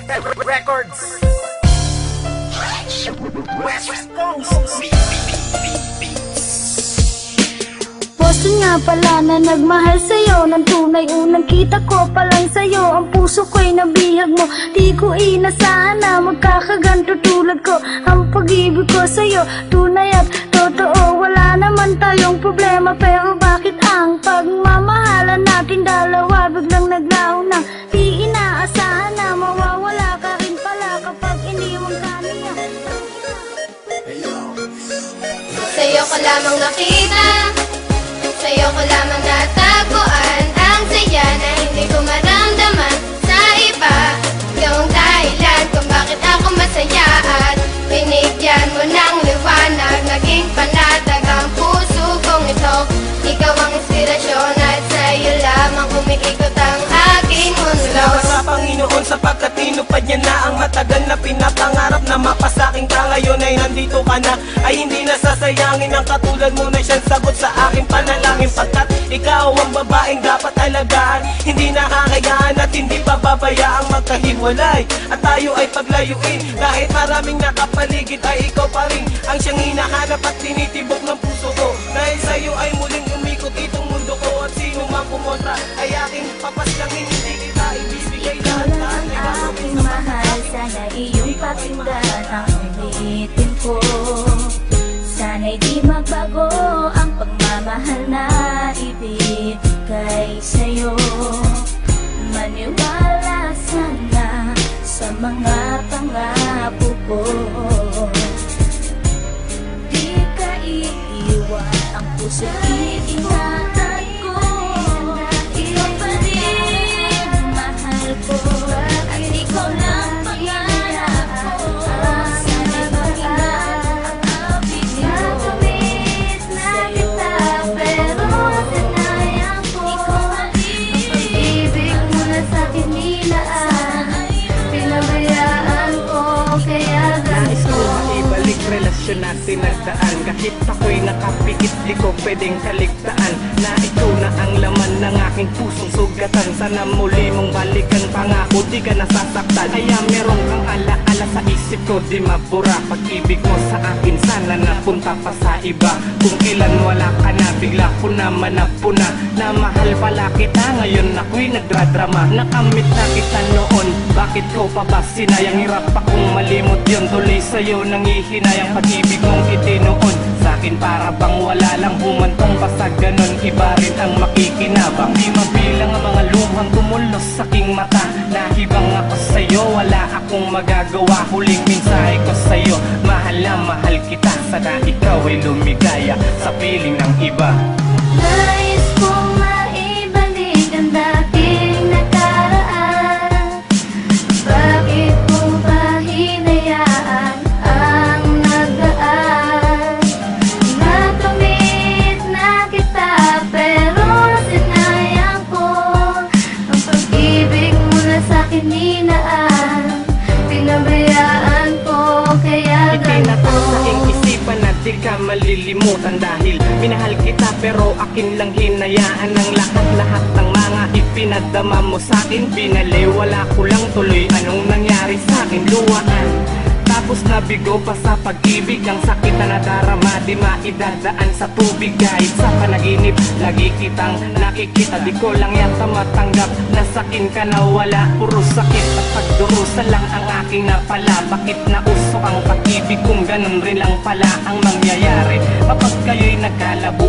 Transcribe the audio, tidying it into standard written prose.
Records. West Coast. Boston nga pala na nagmahal sa'yo ng tunay. Unang kita ko pa lang sa'yo, ang puso ko'y nabihag mo. Di ko inasahan na magkakaganto tulad ko. Ang pag-ibig ko sa'yo, tunay at totoo. Wala naman tayong problema, pero bakit ang pagmamahalan natin dalawa biglang naglaho na? Di inaasahan na mawawala ka rin pala kapag iniwan ka niya. Sa'yo ko lamang nakita, sa'yo ko lamang natagpuan ang saya na hindi ko maramdaman sa iba. Ikaw ang dahilan kung bakit ako masaya at binigyan mo ng liwanag. Naging panatag ang puso kong ito. Ikaw ang inspirasyon at sa'yo lamang umiikot ang aking mundo. Salamat sa Panginoon sapagkat tinupad niya na ang matagal na pinapangarap na mapasaking ka. Ngayon ay nandito ka na, ay hindi nasasayangin ang katulad mo na siyang sagot sa aking panalangin. Pagkat ikaw ang babaeng dapat alagaan, hindi nakakayaan at hindi pababayaang magkahiwalay. At tayo ay paglayuin, kahit maraming nakapaligid ay ikaw pa rin ang siyang hinahanap at tinitibok ng puso ko. Dahil sa'yo ay muling umikot itong mundo ko, at sino mang kumontra ay aking papaslangin. Hindi kita ibibigay lahat na Ang aking mahal, sana iyong pakinggan ang ulitin ko. Sana'y di magbago ang pagmamahal na ibibigay sa'yo. Maniwala sana sa mga pangako ko. Di ka iiwan, ang puso't iingatan ko. Ikaw pa rin mahal ko, at ikaw lang pangarap ko. Sana'y mag-ingat ang abid ko. Nakamit na kita, pero sinayang ko. Ang pag-ibig mo na sa'kin nilaan, pinabayaan ko, kaya Nais ganito. ko na ibalik relasyon natin nagdaan. Kahit ako'y nakapikit, di ko pwedeng kaligtaan na ikaw na ang laman ng aking pusong sugatan. Sana muli mong balikan, pangako di ka nasasaktan. Kaya meron kang alaala sa isip ko, di mabura. Pag-ibig mo sa akin sana napunta pa sa iba. Kung ilan wala ka na, bigla ko naman napuna na mahal pala kita. Ngayon ako'y nagdradrama, nakamit na kita noon. Bakit ko pa ba sinayang? Hirap akong malimot yun, tuloy sa'yo nangihinayang. Pag-ibig mong itinoon sa'kin para bang wala lang, humantong pa sa ganon. Iba rin ang makikinabang, di mabilang ang mga lumang tumulos sa aking mata. Nahibang ako sa'yo, wala akong magagawa. Huling mensahe ko sa'yo, mahal na mahal kita. Sana ikaw ay lumigaya sa piling ng iba. Nais kong maibalik ang dating nakaraan. Bakit mo ba hinayaan ang nagdaan? Nakamit na kita, pero sinayang ko. Ang pag-ibig mo na sa'kin ninaan, pinabayaan ko, kaya Itinatak ganito. sa iyong isipan na di ka malilimutan. Dahil minahal kita pero akin lang hinayaan ang lahat-lahat ng mga ipinadama mo sa'kin. Binaliwala ko lang tuloy anong nangyari sa'kin. Luwaan, tapos nabigo pa sa pag-ibig. Ang sakit na nadarama, di maidadaan sa tubig. Kahit sa panaginip, lagi kitang nakikita. Di ko lang yata matanggap na sakin ka na wala. Puro sakit at pagdurusa lang ang aking napala. Bakit nausok ang pag-ibig kung ganun rin lang pala ang mangyayari? Kapag kayo'y nagkalabo